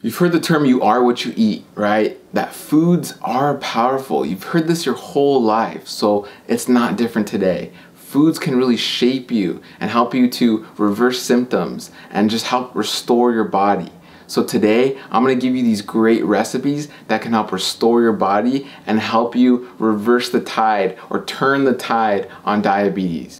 You've heard the term you are what you eat, right? That foods are powerful. You've heard this your whole life, so it's not different today. Foods can really shape you and help you to reverse symptoms and just help restore your body. So today, I'm gonna give you these great recipes that can help restore your body and help you reverse the tide or turn the tide on diabetes.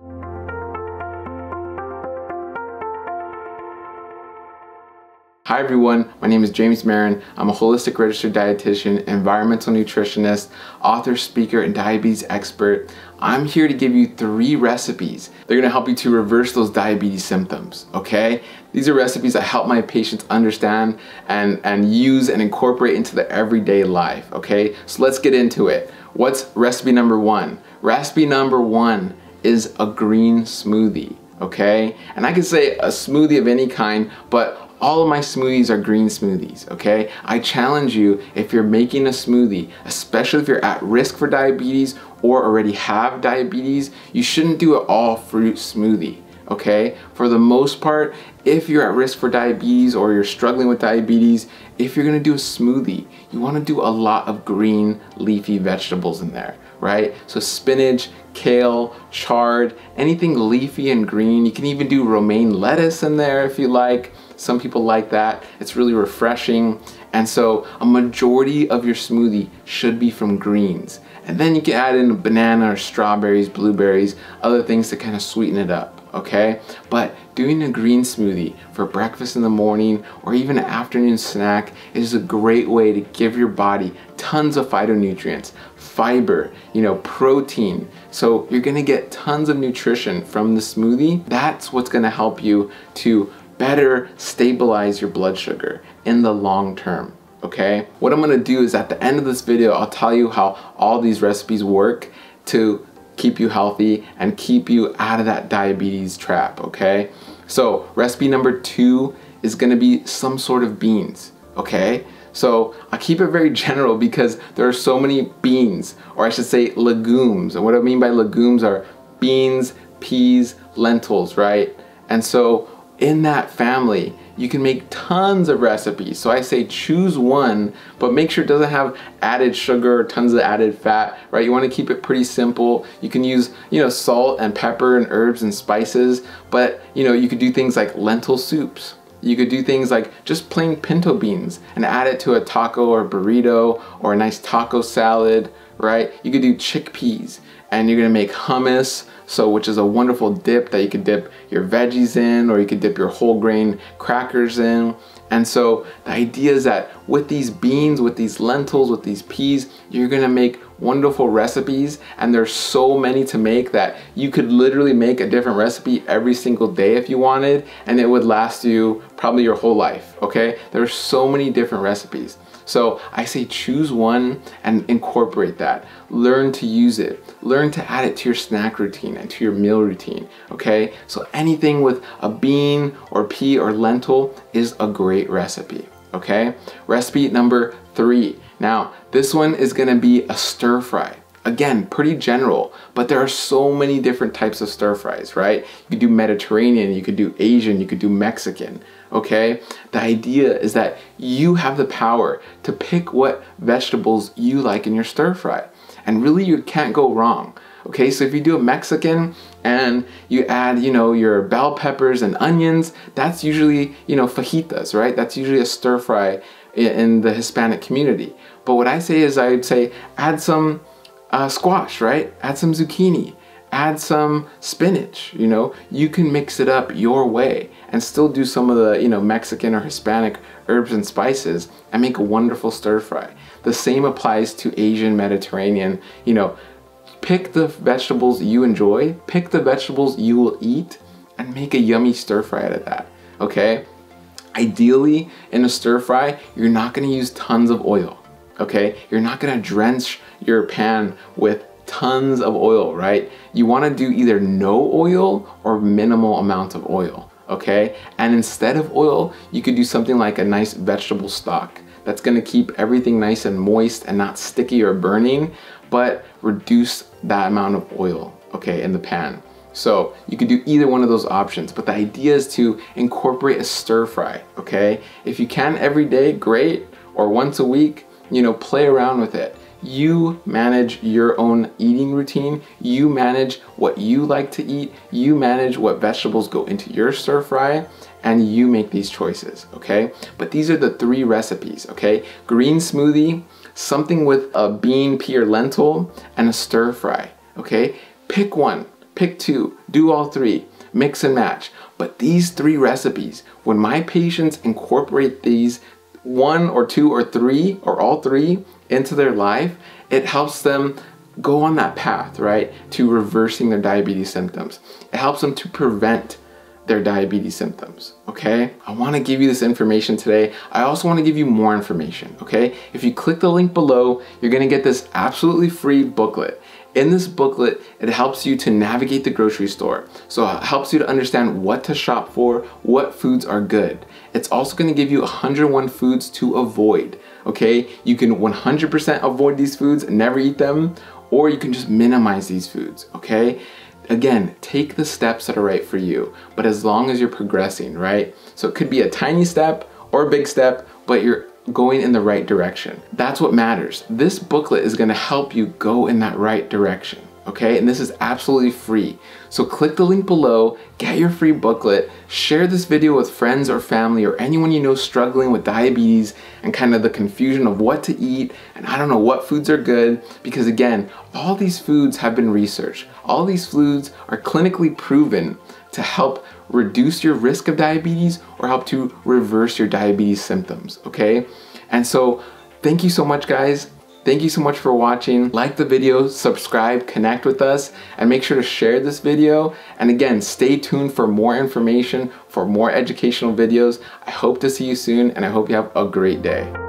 Hi everyone, my name is James Marin. I'm a holistic registered dietitian, environmental nutritionist, author, speaker, and diabetes expert. I'm here to give you 3 recipes. They're gonna help you to reverse those diabetes symptoms, okay? These are recipes that help my patients understand and use and incorporate into their everyday life, okay? So let's get into it. What's recipe number 1? Recipe number 1 is a green smoothie, okay? And I could say a smoothie of any kind, but all of my smoothies are green smoothies, okay? I challenge you, if you're making a smoothie, especially if you're at risk for diabetes or already have diabetes, you shouldn't do an all fruit smoothie, okay? For the most part, if you're at risk for diabetes or you're struggling with diabetes, if you're gonna do a smoothie, you wanna do a lot of green leafy vegetables in there, right? So spinach, kale, chard, anything leafy and green. You can even do romaine lettuce in there if you like. Some people like that. It's really refreshing. And so a majority of your smoothie should be from greens. And then you can add in a banana or strawberries, blueberries, other things to kind of sweeten it up, okay? But doing a green smoothie for breakfast in the morning or even an afternoon snack is a great way to give your body tons of phytonutrients, fiber, protein. So you're gonna get tons of nutrition from the smoothie. That's what's gonna help you to better stabilize your blood sugar in the long term, okay? What I'm gonna do is at the end of this video, I'll tell you how all these recipes work to keep you healthy and keep you out of that diabetes trap, okay? So recipe number 2 is gonna be some sort of beans, okay? So I keep it very general because there are so many beans, or I should say legumes. And what I mean by legumes are beans, peas, lentils, right? And so in that family, you can make tons of recipes. So I say choose one, but make sure it doesn't have added sugar or tons of added fat, right? You want to keep it pretty simple. You can use, salt and pepper and herbs and spices, but you could do things like lentil soups. You could do things like just plain pinto beans and add it to a taco or burrito or a nice taco salad, right? You could do chickpeas and you're gonna make hummus, which is a wonderful dip that you could dip your veggies in, or you could dip your whole grain crackers in. And so the idea is that with these beans, with these lentils, with these peas, you're gonna make wonderful recipes, and there's so many to make that you could literally make a different recipe every single day if you wanted, and it would last you probably your whole life, okay? There are so many different recipes. So I say choose one and incorporate that. Learn to use it. Learn to add it to your snack routine and to your meal routine, okay? So anything with a bean or pea or lentil is a great recipe, okay? Recipe number 3. Now, this one is gonna be a stir fry. Again, pretty general, but there are so many different types of stir fries, right? You could do Mediterranean, you could do Asian, you could do Mexican, okay? The idea is that you have the power to pick what vegetables you like in your stir fry. And really you can't go wrong, okay? So if you do a Mexican and you add, your bell peppers and onions, that's usually, fajitas, right? That's usually a stir fry in the Hispanic community. But what I say is I'd say add some squash, right? Add some zucchini, add some spinach, you can mix it up your way and still do some of the, Mexican or Hispanic herbs and spices and make a wonderful stir fry. The same applies to Asian, Mediterranean, pick the vegetables you enjoy, pick the vegetables you will eat, and make a yummy stir fry out of that, okay? Ideally, in a stir fry, you're not gonna use tons of oil, okay? You're not gonna drench your pan with tons of oil, right? You wanna do either no oil or minimal amount of oil, okay? And instead of oil, you could do something like a nice vegetable stock. That's gonna keep everything nice and moist and not sticky or burning, but reduce that amount of oil, okay, in the pan. So you could do either one of those options, but the idea is to incorporate a stir fry, okay? If you can every day, great, or once a week, play around with it. You manage your own eating routine, you manage what you like to eat, you manage what vegetables go into your stir fry, and you make these choices, okay? But these are the 3 recipes, okay? Green smoothie, something with a bean, pea, or lentil, and a stir fry, okay? Pick one, pick 2, do all 3, mix and match. But these 3 recipes, when my patients incorporate these 1 or 2 or 3 or all 3 into their life, it helps them go on that path, right, to reversing their diabetes symptoms. It helps them to prevent their diabetes symptoms, okay? I wanna give you this information today. I also wanna give you more information, okay? If you click the link below, you're gonna get this absolutely free booklet. In this booklet, it helps you to navigate the grocery store. So it helps you to understand what to shop for, what foods are good. It's also gonna give you 101 foods to avoid, okay? You can 100% avoid these foods and never eat them, or you can just minimize these foods, okay? Again, take the steps that are right for you, but as long as you're progressing, right? So it could be a tiny step or a big step, but you're going in the right direction. That's what matters. This booklet is gonna help you go in that right direction, okay? And this is absolutely free. So click the link below, get your free booklet, share this video with friends or family or anyone you know struggling with diabetes and kind of the confusion of what to eat and I don't know what foods are good, because again, all these foods have been researched. All these foods are clinically proven to help reduce your risk of diabetes or help to reverse your diabetes symptoms, okay? And so thank you so much, guys. Thank you so much for watching. Like the video, subscribe, connect with us, and make sure to share this video. And again, stay tuned for more information, for more educational videos. I hope to see you soon, and I hope you have a great day.